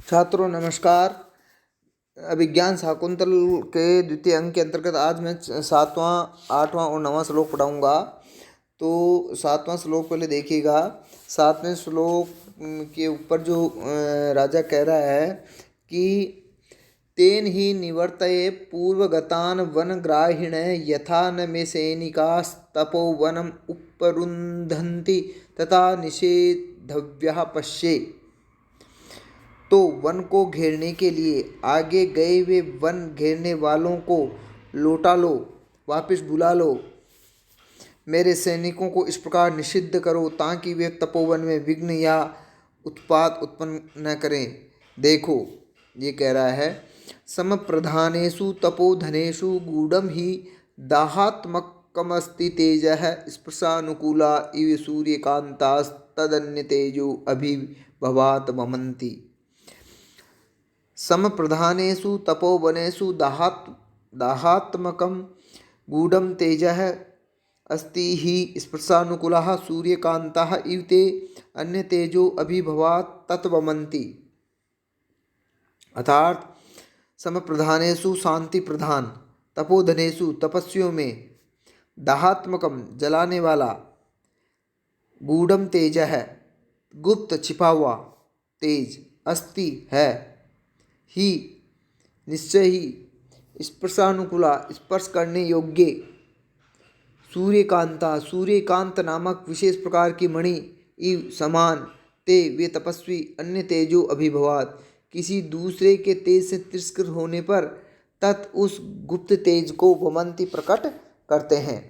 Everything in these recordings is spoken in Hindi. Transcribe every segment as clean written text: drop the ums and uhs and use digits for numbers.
छात्रों नमस्कार। अभिज्ञान शाकुंतल के द्वितीय अंक के अंतर्गत आज मैं सातवां, आठवां और नवां श्लोक पढ़ाऊंगा। तो सातवां श्लोक पहले देखिएगा। सातवें श्लोक के ऊपर जो राजा कह रहा है कि तेन ही निवर्तये पूर्वगतान वनग्राहिण यथा न मे सैनिकास्तपोवनम उपरुन्धन्ति तथा निषेधव्यः पश्ये। तो वन को घेरने के लिए आगे गए हुए वन घेरने वालों को लौटा लो, वापस बुला लो। मेरे सैनिकों को इस प्रकार निषिद्ध करो ताकि वे तपोवन में विघ्न या उत्पात उत्पन्न न करें। देखो, ये कह रहा है, सम प्रधानेषु तपोधनेषु गूढ़म ही दाहात्मकमस्ति तेजः स्पृशानुकूला इव सूर्यकांतास्तदन्य तेजो अभिभवात ममन्ति। समप्रधानेषु तपोवनेषु दाहात्मकं गूढ़ं तेजः अस्ति हि स्पृशानुकूलः सूर्यकान्तः इव ते अन्य तेजो अभिभवात् तत्वमन्ति। अर्थात समप्रधानेषु शांति प्रधान, तपोधनेषु तपस्वियों में, दाहात्मकम जलाने वाला, गूढ़म तेजः गुप्त छिपा हुआ तेज, अस्ति है, ही निश्चय ही, स्पर्शानुकूला स्पर्श करने योग्य, सूर्यकांता सूर्यकांत नामक विशेष प्रकार की मणि, इव समान, ते वे तपस्वी, अन्य तेजो अभिभवात किसी दूसरे के तेज से तिरस्कृत होने पर तत् उस गुप्त तेज को वमंती प्रकट करते हैं।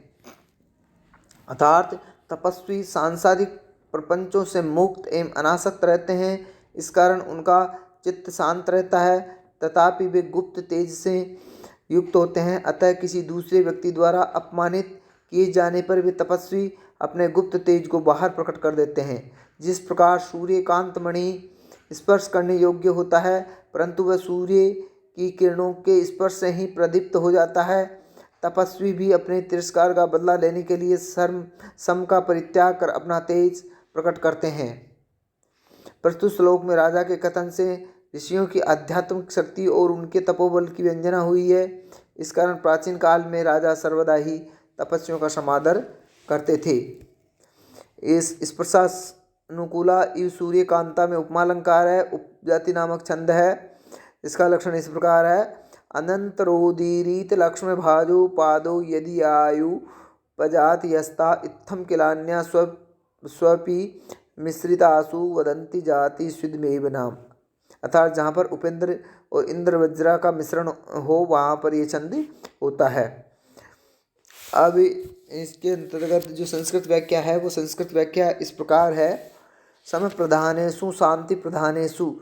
अर्थात तपस्वी सांसारिक प्रपंचों से मुक्त एवं अनासक्त रहते हैं, इस कारण उनका चित्त शांत रहता है, तथापि वे गुप्त तेज से युक्त होते हैं। अतः किसी दूसरे व्यक्ति द्वारा अपमानित किए जाने पर वे तपस्वी अपने गुप्त तेज को बाहर प्रकट कर देते हैं। जिस प्रकार सूर्यकांत मणि स्पर्श करने योग्य होता है, परंतु वह सूर्य की किरणों के स्पर्श से ही प्रदीप्त हो जाता है, तपस्वी भी अपने तिरस्कार का बदला लेने के लिए सम का परित्याग कर अपना तेज प्रकट करते हैं। प्रस्तुत श्लोक में राजा के कथन से ऋषियों की आध्यात्मिक शक्ति और उनके तपोबल की व्यंजना हुई है। इस कारण प्राचीन काल में राजा सर्वदा ही तपस्वियों का समादर करते थे। इस स्पर्शानुकूला इव सूर्यकांता में उपमालंकार है, उपजाति नामक छंद है। इसका लक्षण इस प्रकार है, अनंतरोदीरित लक्ष्म भाजो पादो यदि आयु पजात यस्ता इत्थम किलान्या स्वपि मिश्रितासु वदंती जाति स्विदमेव नाम। अर्थात जहाँ पर उपेंद्र और इंद्र वज्रा का मिश्रण हो वहाँ पर ये छंद होता है। अब इसके अंतर्गत जो संस्कृत व्याख्या है वो संस्कृत व्याख्या इस प्रकार है, सम प्रधानेषु शांति प्रधानेषु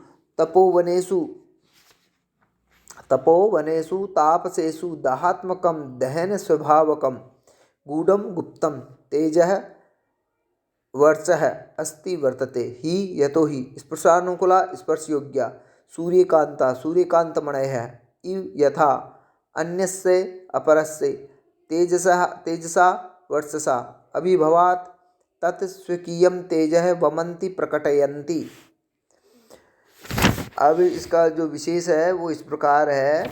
तपोवनेषु तापसेषु दाहात्मकं दहन स्वभावकं गूढ़ं गुप्तं तेजः वर्चः अस्ति वर्तते ही यतो ही स्पर्शानुकूला स्पर्श योग्या सूर्यकांता सूर्यकांतमणयः इव यथा अन्यस्य अपरस्य तेजसा वर्चसा अभिभवात् तत् स्वकीयं तेजः वमन्ति प्रकटयन्ति। अब इसका जो विशेष है वो इस प्रकार है,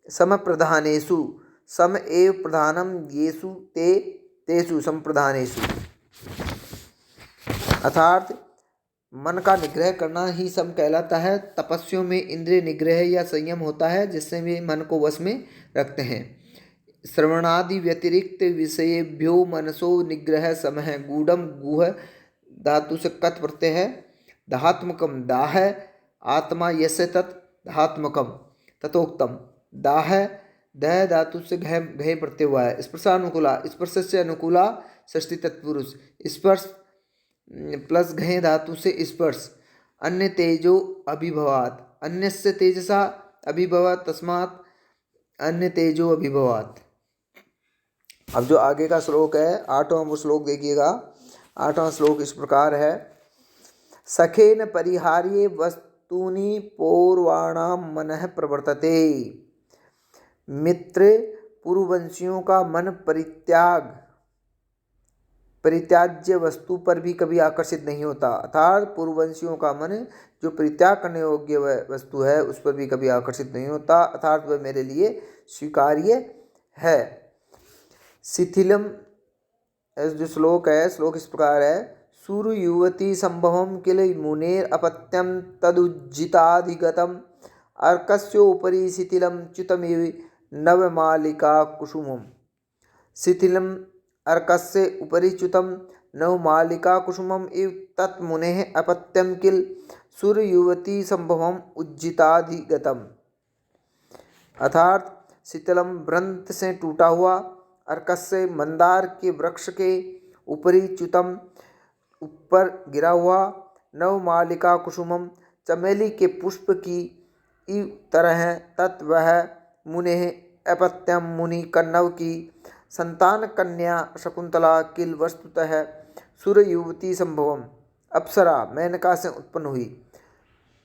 सम प्रधानेषु सम एव प्रधानम येषु ते तेषु संप्रधानेषु। अर्थात मन का निग्रह करना ही सम कहलाता है। तपस्वियों में इंद्रिय निग्रह या संयम होता है जिससे वे मन को वश में रखते हैं। श्रवणादि व्यतिरिक्त विषयेभ्यो मनसो निग्रह समः गूढ़म गुह धातु से कत प्रत्यय है, दाहात्मकम दाह आत्मा यस्य तत् दाहात्मकम तथोक्तम दाह दह धातु से घय प्रत्यय हुआ है। स्पर्शानुकूला स्पर्श से अनुकूला षष्ठी तत्पुरुष, स्पर्श प्लस घय धातु से स्पर्श, अन्य तेजो अभिभवात अन्यस्य तेजसा अभिभवात तस्मात् अन्य तेजो अभिभवात। अब जो आगे का श्लोक है, आठवां श्लोक देखिएगा। आठवां श्लोक इस प्रकार है, सखेन परिहार्ये वस्तूनि पौर्वाणाम मनः प्रवर्तते। मित्र पुरुवंशियों का मन परित्याज्य वस्तु पर भी कभी आकर्षित नहीं होता, अर्थात पूर्ववंशियों का मन जो परित्याग करने योग्य वस्तु है उस पर भी कभी आकर्षित नहीं होता, अर्थात वह मेरे लिए स्वीकार्य है। शिथिलम जो श्लोक है, श्लोक इस प्रकार है। सूर्य युवती संभवम किल मुनेर अपत्यम तदुज्जिताधिगतम अर्कस्योपरि शिथिलम च्युतमिव नवमालिका कुसुमम। शिथिलम अर्कस्य उपरि च्युतम नवमालिका कुसुमम इव तत्मुनेः अपत्यम किल सूर्ययुवती संभवम उज्जिताधिगतम। अर्थात शीतलम वृंत से टूटा हुआ, अर्कस्य मंदार के वृक्ष के ऊपरी च्युतम ऊपर गिरा हुआ, नवमालिका कुसुमम चमेली के पुष्प की इव तरह है, तत् वह मुनेः अपत्यम मुनि कन्नव की संतान कन्या शकुंतला किल वस्तुतः सूर्य युवती संभवम अप्सरा मेनका से उत्पन्न हुई,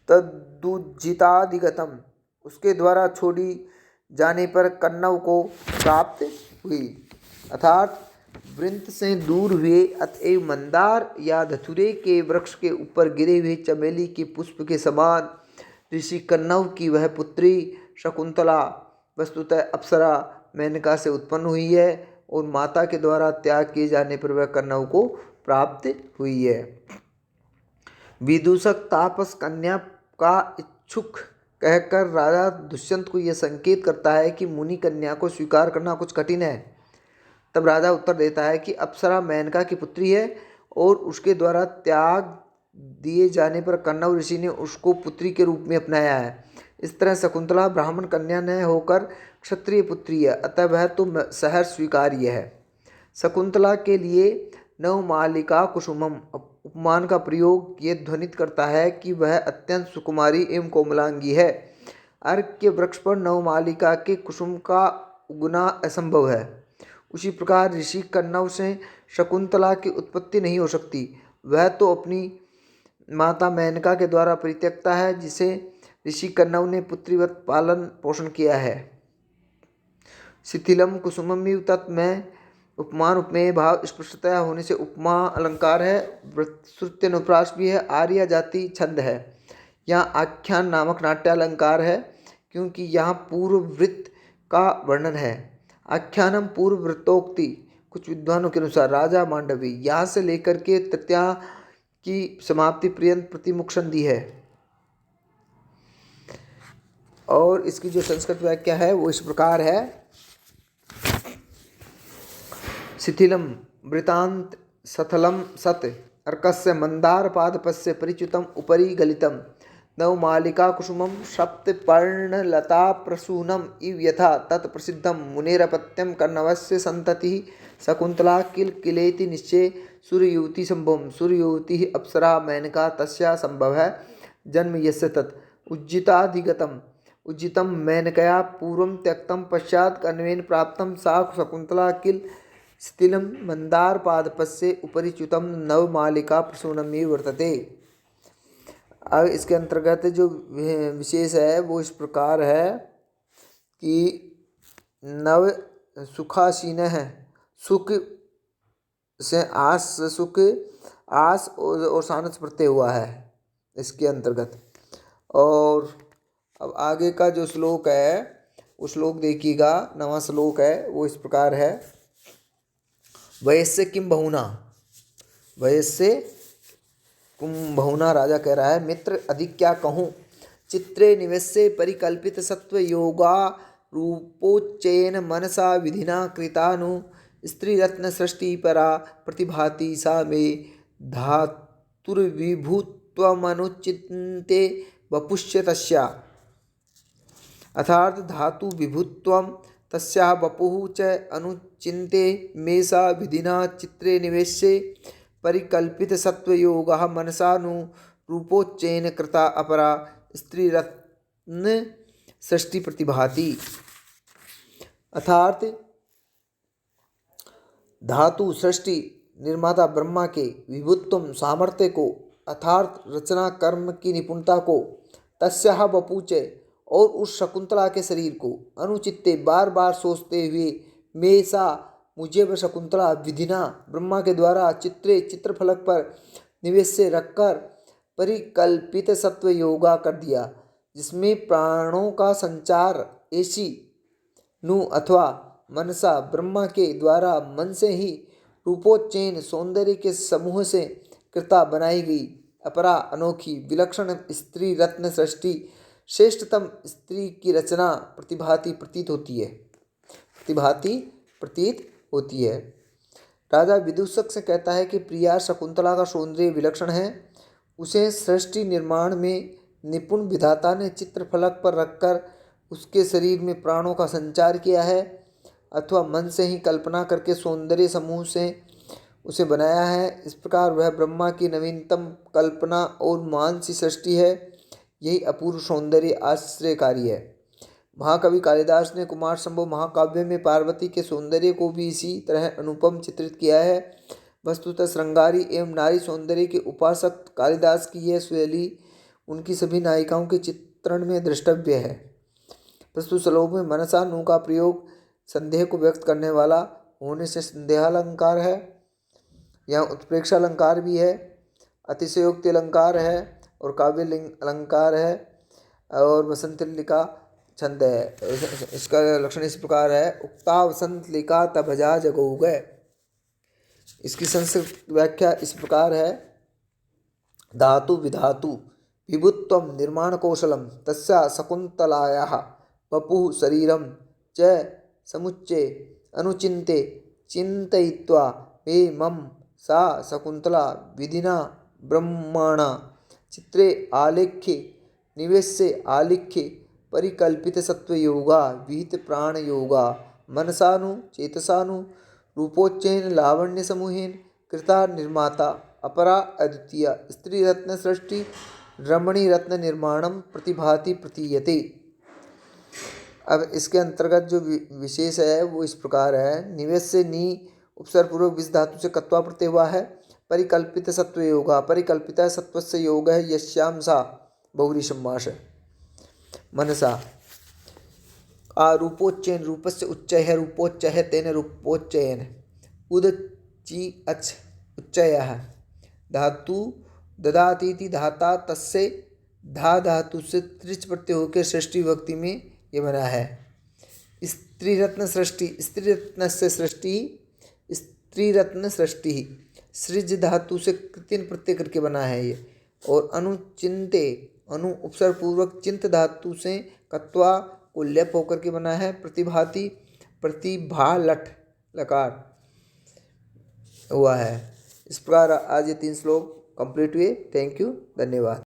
तदुज्जिताधिगतम उसके द्वारा छोड़ी जाने पर कन्नव को प्राप्त हुई, अर्थात वृंत से दूर हुए अतएव मंदार या धतूरे के वृक्ष के ऊपर गिरे हुए चमेली के पुष्प के समान ऋषि कन्नव की वह पुत्री शकुंतला वस्तुतः अप्सरा मेनका से उत्पन्न हुई है और माता के द्वारा त्याग किए जाने पर वह कन्नव को प्राप्त हुई है। विदूषक तापस कन्या का इच्छुक कहकर राजा दुष्यंत को यह संकेत करता है कि मुनि कन्या को स्वीकार करना कुछ कठिन है। तब राजा उत्तर देता है कि अप्सरा मेनका की पुत्री है और उसके द्वारा त्याग दिए जाने पर कन्नव ऋषि ने उसको पुत्री के रूप में अपनाया है। इस तरह शकुंतला ब्राह्मण कन्या न होकर क्षत्रिय पुत्री है, अतः वह तो सहर्ष स्वीकार्य है। शकुंतला के लिए नवमालिका कुसुमम उपमान का प्रयोग ये ध्वनित करता है कि वह अत्यंत सुकुमारी एवं कोमलांगी है। अर्क के वृक्ष पर नवमालिका के कुसुम का उगना असंभव है। उसी प्रकार ऋषि कन्नव से शकुंतला की उत्पत्ति नहीं हो सकती। वह तो अपनी माता मेनका के द्वारा परित्यक्ता है, जिसे ऋषि कन्नव ने पुत्रीवत पालन पोषण किया है। शिथिलम कुसुममिव तत् में उपमान उपमेय भाव स्पष्टतया होने से उपमा अलंकार है, श्रुत्य अनुप्रास भी है, आर्य जाति छंद है। यहाँ आख्यान नामक नाट्यालंकार है, क्योंकि यहाँ पूर्व वृत्त का वर्णन है। आख्यानम पूर्व वृत्तोक्ति कुछ विद्वानों के अनुसार राजा मांडवी यहाँ से लेकर के तृतीया की समाप्ति पर्यंत प्रतिमुख संधि है। और इसकी जो संस्कृत व्याख्या है वो इस प्रकार है। शिथिलम वृतांत सथलम सत अर्कस्य मंदार पादपस्य परिच्युतम उपरि गलितम नवमालिका कुसुमम सप्तपर्ण लता प्रसूनम इव यथा तत्प्रसिद्धम मुनेरपत्यम कन्नवस्य संतति शकुंतला किल किलेति निश्चय सूर्ययुवती संभवम सूर्ययुवती अप्सरा मेनका तस्या संभव है जन्म यस्य तत् उज्जिताधिगतम उज्जितम मेनकया पूर्वं त्यक्तम पश्चात कन्वेन प्राप्तम सा शकुंतला किल शिथिलम मंदार पादपस्य उपरिच्युतम नवमालिका प्रसूनमी वर्तते। अब इसके अंतर्गत जो विशेष है वो इस प्रकार है कि नव सुखासीन है, सुख से आस, सुख आस और सानस प्रत्यय हुआ है इसके अंतर्गत। और अब आगे का जो श्लोक है वो श्लोक देखिएगा, नवा श्लोक है वो इस प्रकार है। वयस्य किम बहुना, वयस्य कुम बहुना राजा कह रहा है, मित्र अधिक क्या कहूँ। चित्रे निवेश्य परिकल्पित सत्व योगा रूपोच्चयन मनसा विधिना कृतानु स्त्री रत्न सृष्टि परा प्रतिभाति सा मे धातुर्विभुत्वमनुचिन्ते वपुष्य तस्या। अर्थात धातु विभुत्वम तस्याः वपुः च अनुचिन्ते मे सा विधिना चित्रे निवेश्य परिकल्पित सत्वयोगः मनसानुरूपोच्चयेन कृता अपरा स्त्रीरत्न सृष्टि प्रतिभाति। अर्थात धातु सृष्टि निर्माता ब्रह्मा के विभुत्व सामर्थ्य को अर्थात रचना कर्म की निपुणता को तस्याः वपुच और उस शकुंतला के शरीर को अनुचित्ते बार बार सोचते हुए में सा मुझे व शकुंतला विधिना ब्रह्मा के द्वारा चित्रे चित्रफलक पर निवेश से रखकर परिकल्पित सत्व योगा कर दिया, जिसमें प्राणों का संचार ऐसी नु अथवा मनसा ब्रह्मा के द्वारा मन से ही रूपोच्चैन सौंदर्य के समूह से कृता बनाई गई अपरा अनोखी विलक्षण स्त्री रत्न सृष्टि श्रेष्ठतम स्त्री की रचना प्रतिभाति प्रतीत होती है। प्रतिभाति प्रतीत होती है। राजा विदूषक से कहता है कि प्रिया शकुंतला का सौंदर्य विलक्षण है। उसे सृष्टि निर्माण में निपुण विधाता ने चित्रफलक पर रखकर उसके शरीर में प्राणों का संचार किया है अथवा मन से ही कल्पना करके सौंदर्य समूह से उसे बनाया है। इस प्रकार वह ब्रह्मा की नवीनतम कल्पना और मानसी सृष्टि है। यही अपूर्व सौंदर्य आश्चर्यकारी है। महाकवि कालिदास ने कुमार संभव महाकाव्य में पार्वती के सौंदर्य को भी इसी तरह अनुपम चित्रित किया है। वस्तुतः श्रृंगारी एवं नारी सौंदर्य के उपासक कालिदास की यह शैली उनकी सभी नायिकाओं के चित्रण में द्रष्टव्य है। प्रस्तुत श्लोक में मनसा नु का प्रयोग संदेह को व्यक्त करने वाला होने से संदेहालंकार है। यहाँ उत्प्रेक्षा अलंकार भी है, अतिशयोक्ति अलंकार है और काव्य अलंकार है और वसंतलिका छंद है। इसका लक्षण इस प्रकार है, उक्ता वसंतलिका तभजा जगौगै। इसकी संस्कृत व्याख्या इस प्रकार है, धातु विधातु विभुत्वं निर्माण कौशलम तस्या शकुंतलायाः वपुः शरीरम च समुच्चय अनुचिन्ते चिन्तयित्वा मे मम सा शकुंतला विधिना ब्रह्मणा चित्रे आलेख्ये निवेश्य आलिख्ये परिकल्पित सत्व योगा विहित प्राण योगा मनसानु चेतसानु रूपोच्चैन लावण्य समूहेन कृता निर्माता अपरा अद्वितीय स्त्री रत्न सृष्टि रमणी रत्न निर्माणम प्रतिभाति प्रतीयते। अब इसके अंतर्गत जो विशेष है वो इस प्रकार है, निवेश से नी उपसर्ग पूर्वक विष धातु से कत्वा प्रत्यय हुआ है। परिकल्पित सत्व योगा, परिकल्पित सत्व से योग है यश्याम सा बहुरी समास है। मनसा रूपोच्चयन रूपस्य उच्चय है, रूपोच्चय है तेन रूपोच्चयन उदची अच उच्चय है। धातु ददातीति धाता तस्य धा धातु से त्रिच प्रत्यय होकर सृष्टि विभक्ति में ये बना है। स्त्री रत्न सृष्टि, स्त्री रत्न से सृष्टि, स्त्री रत्न सृष्टि सृज धातु से तीन प्रत्यय करके बना है ये। और अनुचिंते अनु उपसर्ग पूर्वक चिंत धातु से कत्वा को लेप होकर के बना है। प्रतिभाति प्रतिभा लट लकार हुआ है। इस प्रकार आज ये 3 श्लोक कंप्लीट हुए। थैंक यू, धन्यवाद।